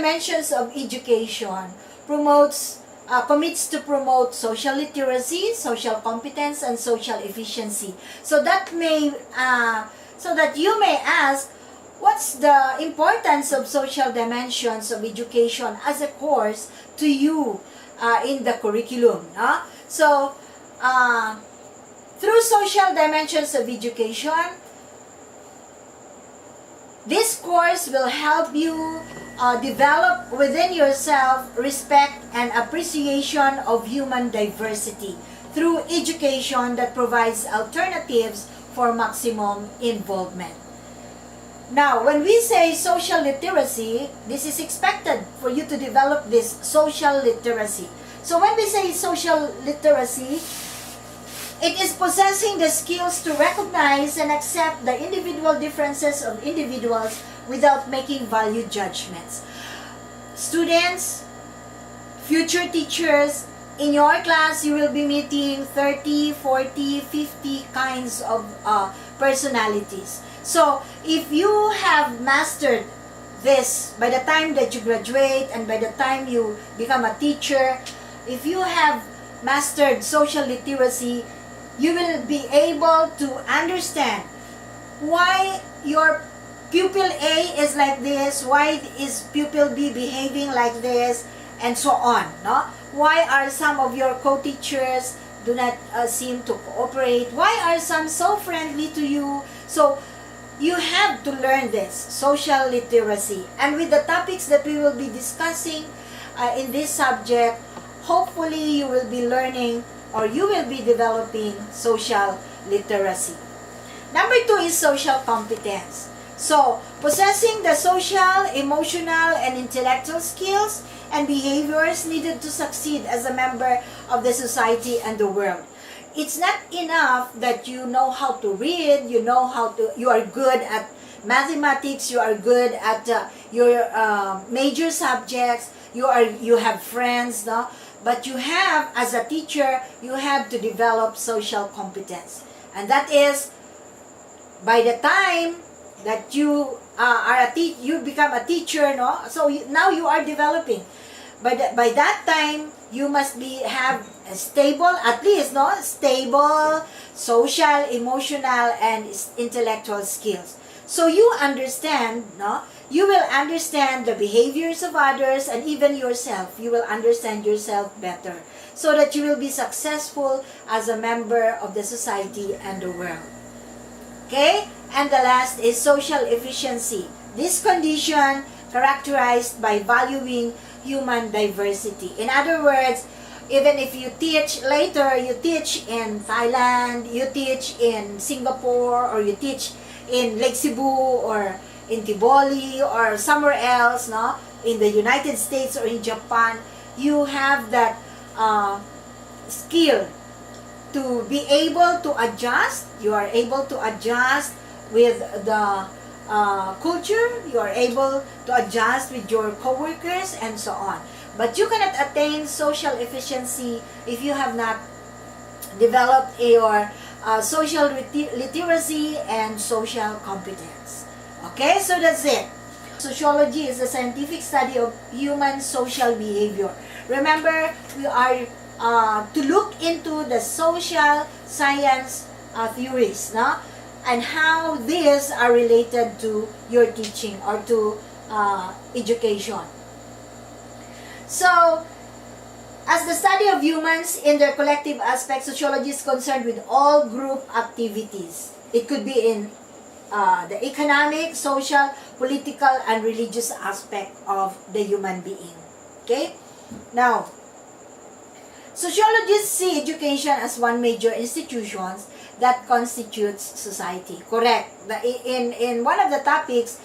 dimensions of education commits to promote social literacy, social competence, and social efficiency. So that you may ask, what's the importance of social dimensions of education as a course to you in the curriculum? So, through social dimensions of education, this course will help you develop within yourself respect and appreciation of human diversity through education that provides alternatives for maximum involvement. Now, when we say social literacy, this is expected for you to develop this social literacy. So when we say social literacy, it is possessing the skills to recognize and accept the individual differences of individuals without making value judgments. Students, future teachers, in your class you will be meeting 30, 40, 50 kinds of personalities. So if you have mastered this by the time that you graduate and by the time you become a teacher, if you have mastered social literacy, you will be able to understand why your pupil A is like this, why is pupil B behaving like this, and so on. No? Why are some of your co-teachers do not seem to cooperate? Why are some so friendly to you? So you have to learn this, social literacy. And with the topics that we will be discussing in this subject, hopefully you will be learning or you will be developing social literacy. Number 2 is social competence. So, possessing the social, emotional, and intellectual skills and behaviors needed to succeed as a member of the society and the world. It's not enough that you know how to read, you are good at mathematics, you are good at your major subjects, you have friends, no? But you have, as a teacher, you have to develop social competence. And that is, by the time that you you become a teacher, no? So now you are developing. By that time, you must have a stable, at least, no? Stable social, emotional, and intellectual skills. So you understand, no? You will understand the behaviors of others and even yourself. You will understand yourself better so that you will be successful as a member of the society and the world. Okay? And the last is social efficiency. This condition characterized by valuing human diversity. In other words, even if you teach later, you teach in Thailand, you teach in Singapore, or you teach in Lake Cebu, or in Tiboli, or somewhere else, no? In the United States or in Japan, you have that skill to be able to adjust. You are able to adjust with the culture. You are able to adjust with your coworkers and so on. But you cannot attain social efficiency if you have not developed your social literacy and social competence. Okay, so that's it. Sociology is a scientific study of human social behavior. Remember, we are to look into the social science theories, no? And how these are related to your teaching or to education. So, as the study of humans in their collective aspects, sociology is concerned with all group activities. It could be in the economic, social, political, and religious aspect of the human being. Okay? Now, sociologists see education as one major institution that constitutes society. Correct. In one of the topics,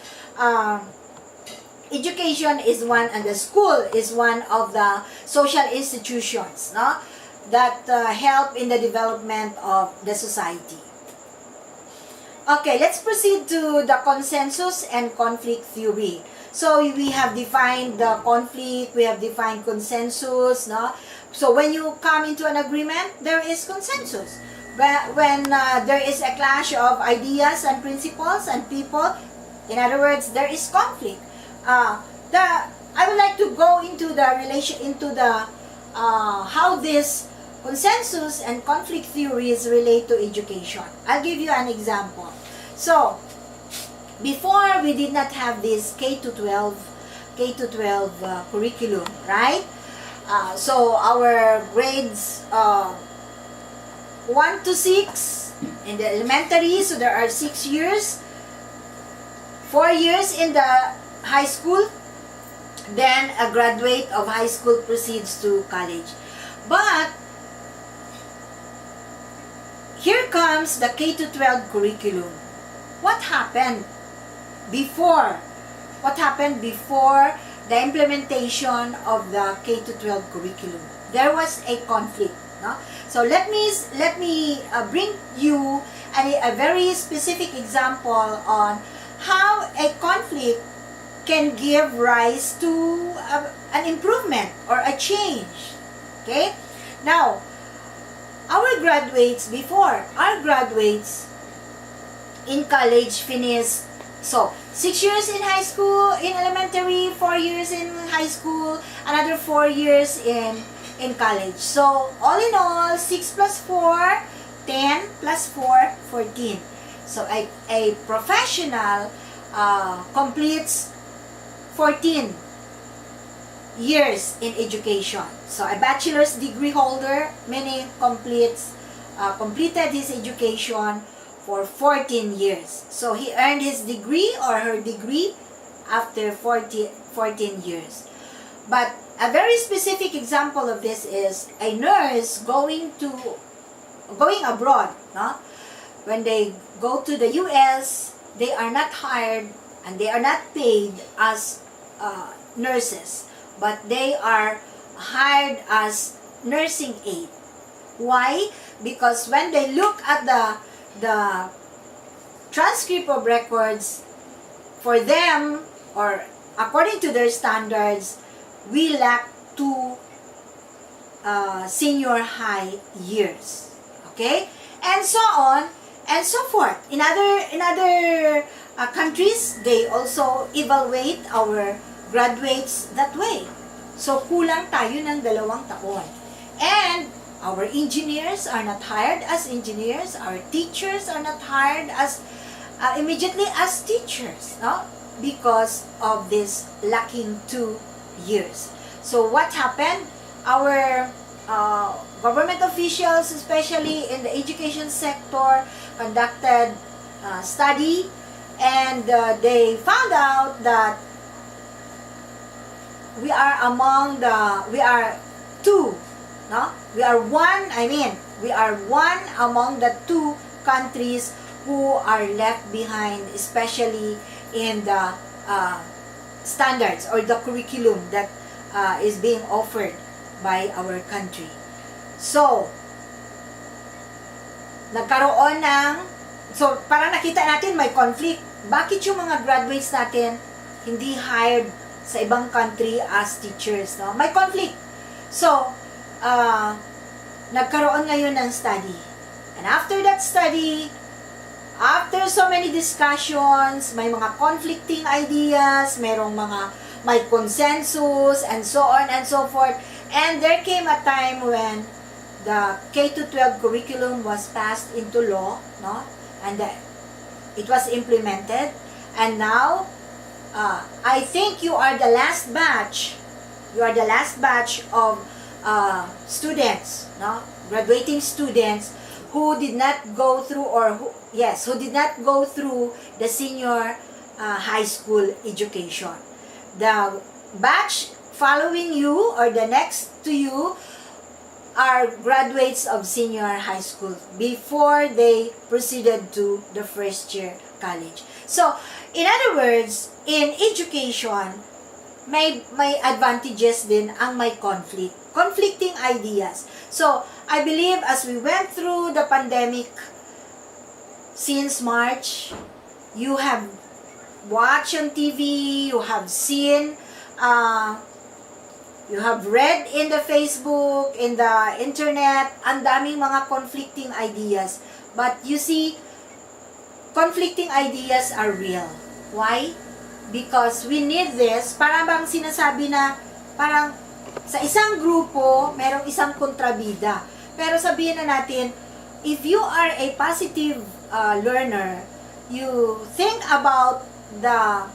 education is one, and the school is one of the social institutions, no? That help in the development of the society. Okay, let's proceed to the consensus and conflict theory. So we have defined the conflict, we have defined consensus, no? So when you come into an agreement, there is consensus. But when there is a clash of ideas and principles and people, in other words, there is conflict. The I would like to go into the how this consensus and conflict theories relate to education. I'll give you an example. So, before we did not have this K to 12 curriculum, right? So our grades 1 to 6 in the elementary, so there are 6 years, 4 years in the high school, then a graduate of high school proceeds to college. But here comes the K to 12 curriculum. What happened before? What happened before the implementation of the K to 12 curriculum? There was a conflict, no? So let me bring you a very specific example on how a conflict can give rise to an improvement or a change. Okay? Now, our graduates in college finished, so 6 years in high school, in elementary, 4 years in high school, another 4 years in college. So, all in all, 6 plus 4, 10 plus 4, 14. So, a professional completes 14 years in education. So, a bachelor's degree holder, meaning completed his education for 14 years. So, he earned his degree or her degree after 14 years. But a very specific example of this is a nurse going abroad. No? When they go to the US, they are not hired and they are not paid as nurses, but they are hired as nursing aid. Why? Because when they look at the transcript of records, for them, or according to their standards, we lack 2 senior high years. Okay? And so on and so forth. In other countries, they also evaluate our graduates that way. So, kulang tayo ng 2 taon. And our engineers are not hired as engineers. Our teachers are not hired as immediately as teachers, no? Because of this lacking 2 years. So what happened? Our government officials, especially in the education sector, conducted study, and they found out that we are one among the 2 countries who are left behind, especially in the standards or the curriculum that is being offered by our country. So, parang nakita natin may conflict. Bakit yung mga graduates natin hindi hired sa ibang country as teachers, no? May conflict. So, nagkaroon ngayon ng study. And after that study, after so many discussions, may mga conflicting ideas, may consensus, and so on and so forth. And there came a time when the K-12 curriculum was passed into law, no? And it was implemented. And now, I think you are the last batch. You are the last batch of students, no? Graduating students who did not go through who did not go through the senior high school education. The batch following you or the next to you are graduates of senior high school before they proceeded to the first year college. So, in other words, in education, may advantages din ang may conflicting ideas. So, I believe as we went through the pandemic since March, you have watched on TV, you have seen, you have read in the Facebook, in the internet, ang daming mga conflicting ideas. But you see, conflicting ideas are real. Why? because we need this. Para bang sinasabi na parang sa isang grupo merong isang kontrabida. Pero sabihin na natin, if you are a positive learner, you think about the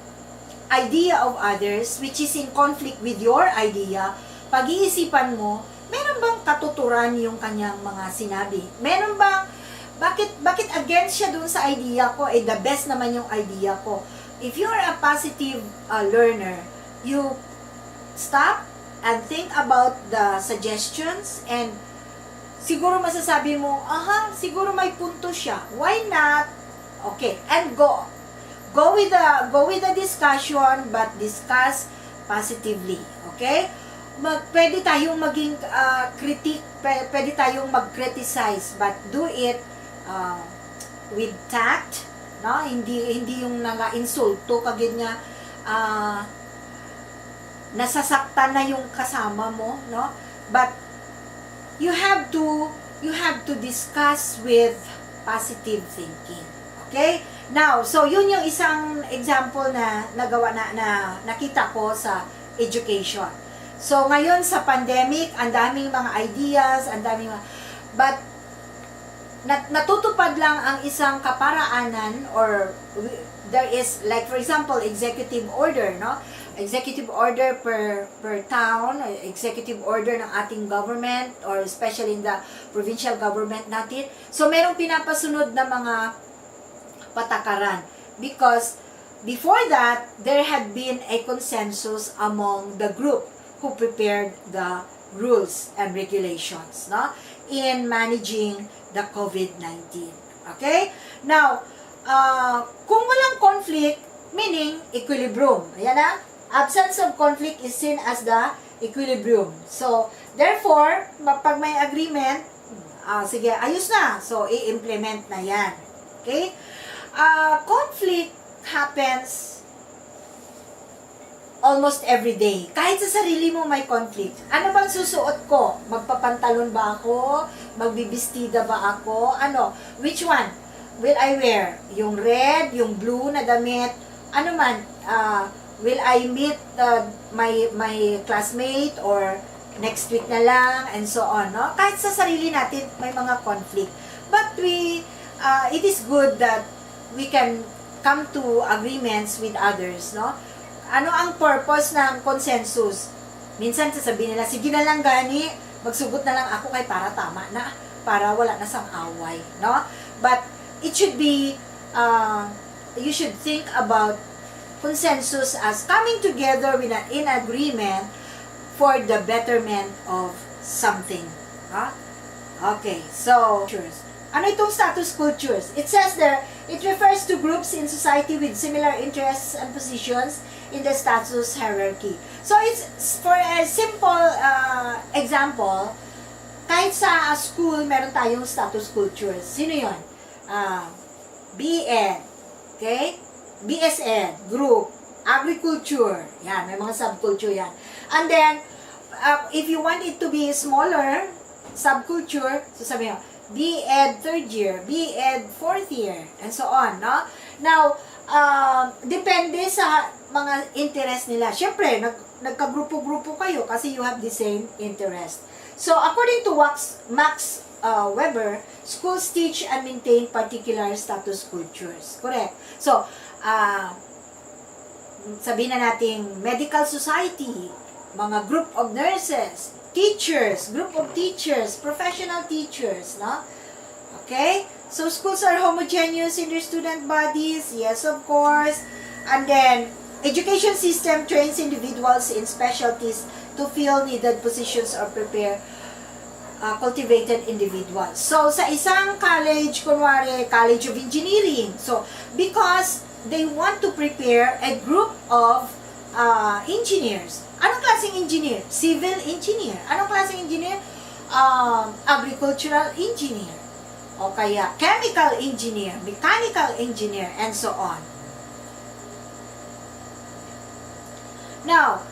idea of others which is in conflict with your idea, pag-iisipan mo, meron bang katuturan yung kanyang mga sinabi? Meron bang, bakit against siya dun sa idea ko? The best naman yung idea ko. If you are a positive learner, you stop and think about the suggestions, and siguro masasabi mo, siguro may punto siya. Why not? Okay, and go with the discussion, but discuss positively. Okay? Pwede tayong maging critique, pwede tayong mag-criticize, but do it with tact, no? Hindi yung nanga-insulto kagid nga nasasaktan na yung kasama mo, no? But you have to discuss with positive thinking. Okay? Now, so yun yung isang example na nagawa na nakita ko sa education. So ngayon sa pandemic, ang daming mga ideas, but natutupad lang ang isang kaparaanan, or there is, like for example, executive order, no? Executive order per town, executive order ng ating government, or especially in the provincial government natin. So merong pinapasunod na mga patakaran, because before that there had been a consensus among the group who prepared the rules and regulations, no, in managing the COVID-19. Okay? Now, kung walang conflict, meaning equilibrium. Ayan na. Absence of conflict is seen as the equilibrium. So, therefore, pag may agreement, sige, ayos na. So, i-implement na yan. Okay? Conflict happens almost every day. Kahit sa sarili mo may conflict. Ano bang susuot ko? Magpapantalon ba ako? Magbibistida ba ako? Ano? Which one will I wear? Yung red, yung blue na damit? Ano man? Will I meet my classmate or next week na lang, and so on, no? Kahit sa sarili natin may mga conflict. But it is good that we can come to agreements with others, no? Ano ang purpose ng consensus? Minsan sasabihin nila, sige na lang gani, magsugot na lang ako kay para tama na, para wala na sang away, no? But it should be, you should think about consensus as coming together in agreement for the betterment of something. Okay, so ano itong status cultures? It says there, it refers to groups in society with similar interests and positions in the status hierarchy. So it's for a simple example, kahit sa school meron tayong status cultures. Sino yun? BEd, okay? BSN, group, agriculture, yan, may mga subculture yan. And then, if you want it to be smaller, subculture, so sabi mo, BEd 3rd year, BEd 4th year, and so on, no? Now, depende sa mga interest nila. Siyempre, nagka-grupo-grupo kayo kasi you have the same interest. So, according to Max Weber, schools teach and maintain particular status cultures. Correct. So, sabihin na natin medical society, mga group of nurses, teachers, group of teachers, professional teachers, no? Okay? So, schools are homogeneous in their student bodies, yes, of course. And then, education system trains individuals in specialties to fill needed positions or prepare cultivated individuals. So, sa isang college, kunwari, College of Engineering. So, because they want to prepare a group of engineers. Anong klaseng engineer? Civil engineer. Anong klaseng engineer? Agricultural engineer. O kaya, chemical engineer, mechanical engineer, and so on. Now,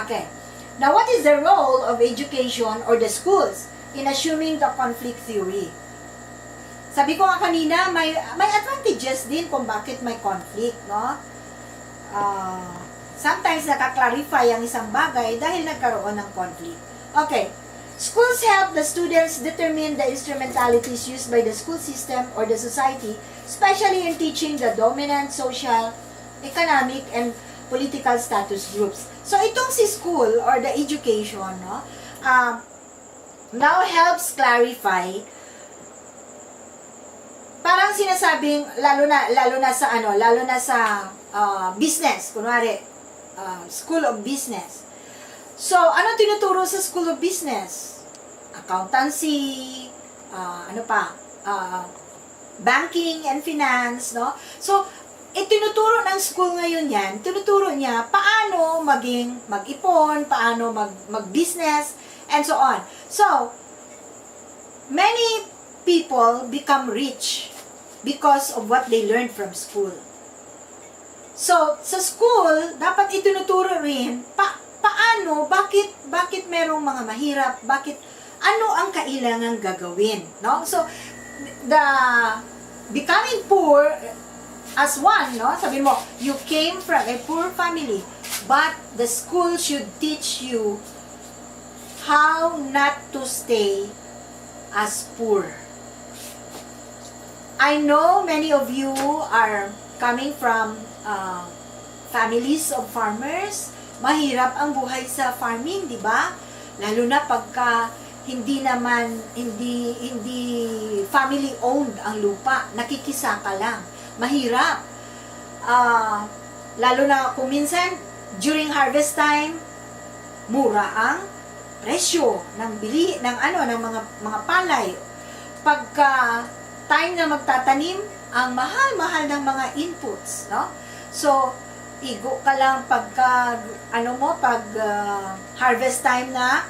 okay. Now, what is the role of education or the schools in assuming the conflict theory? Sabi ko nga kanina, may advantages din kung bakit may conflict, no? Sometimes nakaklarify ang isang bagay dahil nagkaroon ng conflict. Okay. Schools help the students determine the instrumentalities used by the school system or the society, especially in teaching the dominant social, economic, and political status groups. So, itong si school or the education, no, now helps clarify, parang sinasabing, lalo na sa business, kunwari, School of Business. So, ano tinuturo sa School of Business? Accountancy, banking and finance, no? So, tinuturo ng school ngayon yan, tinuturo niya paano mag-ipon, paano mag-business, and so on. So, many people become rich because of what they learned from school. So, sa school, dapat itinuturo rin paano, bakit merong mga mahirap, ano ang kailangan gagawin, no? So, the becoming poor as one, no? Sabi mo, you came from a poor family, but the school should teach you how not to stay as poor. I know many of you are coming from families of farmers. Mahirap ang buhay sa farming, di ba? Lalo na pagka hindi family owned ang lupa, nakikisaka lang. Mahirap. Lalo na kung minsan during harvest time, mura ang presyo ng mga palay. Pagka time na magtatanim, ang mahal-mahal ng mga inputs, no? So, igo ka lang pag harvest time na,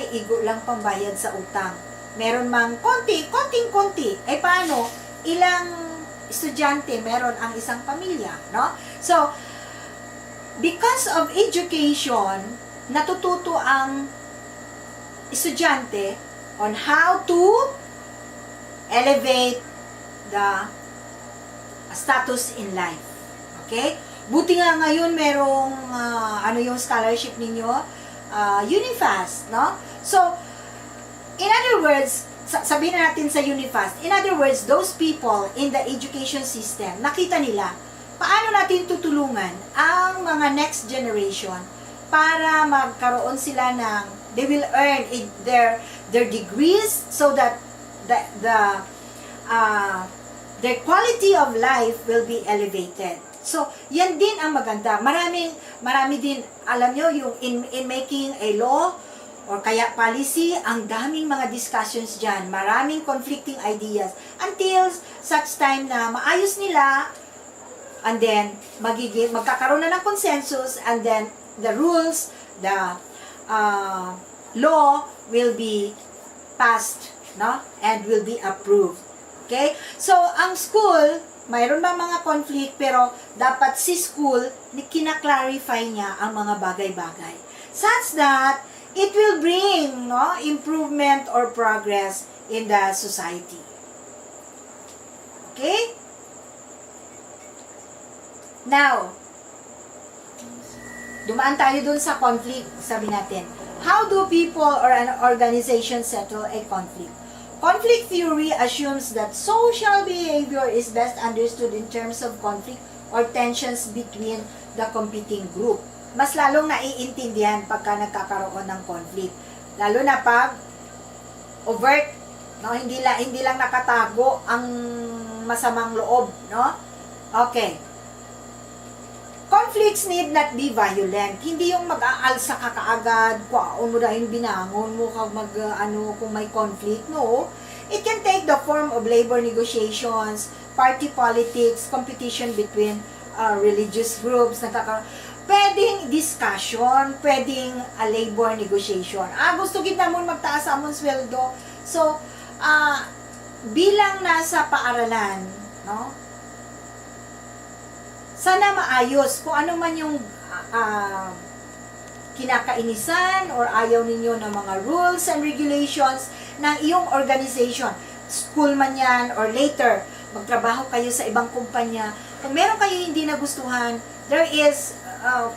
igo lang pambayad sa utang. Meron mang konting-konti. Paano? Ilang estudyante meron ang isang pamilya, no? So, because of education, natututo ang estudyante on how to elevate the status in life. Okay? Buti nga ngayon merong yung scholarship ninyo, Unifast, no? So, in other words, sabihin na natin sa Unifast, in other words, those people in the education system, nakita nila paano natin tutulungan ang mga next generation para magkaroon sila ng, they will earn their degrees so that their quality of life will be elevated. So, yan din ang maganda. Marami din, alam nyo, yung in making a law or kaya policy, ang daming mga discussions dyan. Maraming conflicting ideas until such time na maayos nila, and then magkakaroon na ng consensus, and then the rules, the law will be passed, no? And will be approved. Okay? So, ang school, mayroon ba mga conflict, pero dapat si school, kinaklarify niya ang mga bagay-bagay. Such that, it will bring, no, improvement or progress in the society. Okay? Now, dumaan tayo dun sa conflict, sabi natin. How do people or an organization settle a conflict? Conflict theory assumes that social behavior is best understood in terms of conflict or tensions between the competing group. Mas lalong naiintindihan pagka nagkakaroon ng conflict. Lalo na pag overt, no? Hindi lang nakatago ang masamang loob, no? Okay. Conflicts need not be violent. Hindi yung mag-aalsa ka kaagad, kwaon mo dahil binangon mo ka kung may conflict. No. It can take the form of labor negotiations, party politics, competition between religious groups, pwedeng discussion, pwedeng labor negotiation. Gusto gid namon magtaas amon sweldo. So, bilang nasa paaralan, no? Sana maayos kung ano man yung kinakainisan or ayaw ninyo ng mga rules and regulations ng iyong organization. school man yan, or later, magtrabaho kayo sa ibang kumpanya, kung meron kayo hindi nagustuhan, there is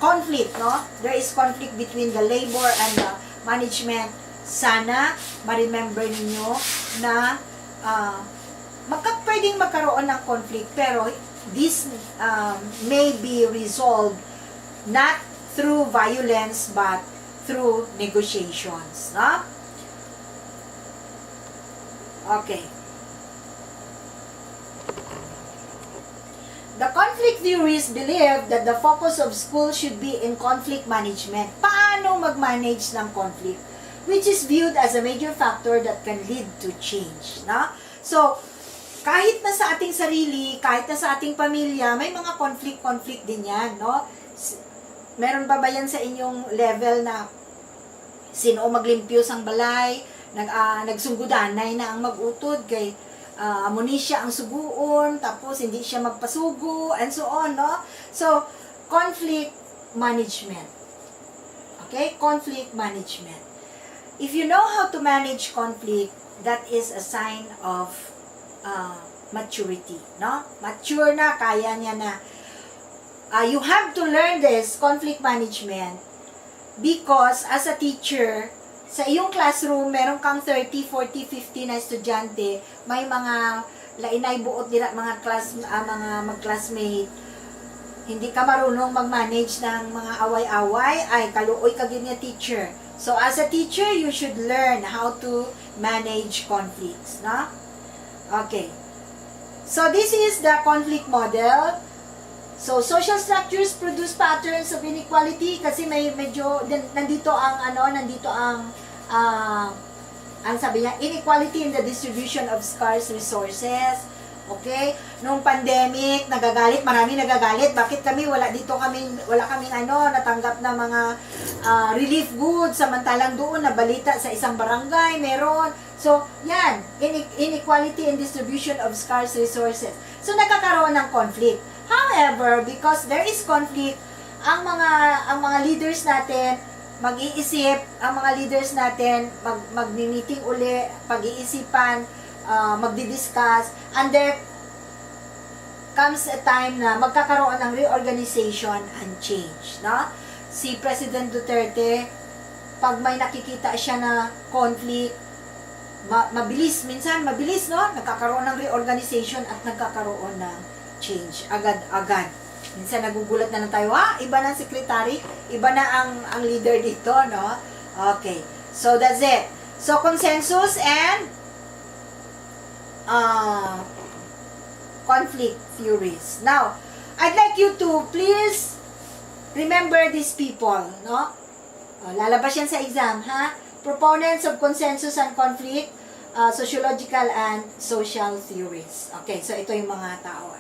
conflict, no? There is conflict between the labor and the management. Sana, ma-remember ninyo na pwedeng magkaroon ng conflict, pero this may be resolved not through violence but through negotiations, no? Okay. The conflict theorists believe that the focus of school should be in conflict management. Paano mag-manage ng conflict? Which is viewed as a major factor that can lead to change, no? So, kahit na sa ating sarili, kahit na sa ating pamilya, may mga conflict din yan, no? Meron ba yan sa inyong level na sino maglimpyo sang balay, nagsunggudanay na ang magutod, kay muni siya ang suguon, tapos hindi siya magpasugo, and so on, no? So, conflict management. Okay? Conflict management. If you know how to manage conflict, that is a sign of maturity, no? Mature na, kaya niya na. You have to learn this, conflict management, because as a teacher, sa iyong classroom, meron kang 30, 40, 50 na estudyante, may mga lainay buot nila, mga mag-classmate, hindi ka marunong mag-manage ng mga away-away, ay kaluoy ka niya teacher. So, as a teacher, you should learn how to manage conflicts, no? Okay. So, this is the conflict model. So, social structures produce patterns of inequality kasi medyo nandito ang sabi niya, inequality in the distribution of scarce resources. Okay? Nung pandemic, marami nagagalit. Bakit wala kaming natanggap na mga relief goods, samantalang doon na balita sa isang barangay, meron. So, yan, inequality in distribution of scarce resources. So, nagkakaroon ng conflict. However, because there is conflict, ang mga leaders natin mag-iisip, ang mga leaders natin magmi-meeting uli, pag-iisipan, magdi-discuss, and there comes a time na magkakaroon ng reorganization and change, no? Si President Duterte, pag may nakikita siya na conflict, minsan mabilis, no? Nagkakaroon ng reorganization at nagkakaroon ng change agad-agad. Minsan nagugulat na tayo, iba na ang secretary, iba na ang leader dito, no? Okay. So, that's it. So, consensus and conflict theories. Now, I'd like you to please remember these people, no? Lalabas yan sa exam, ha? Proponents of consensus and conflict, sociological and social theories. Okay, so ito yung mga tao.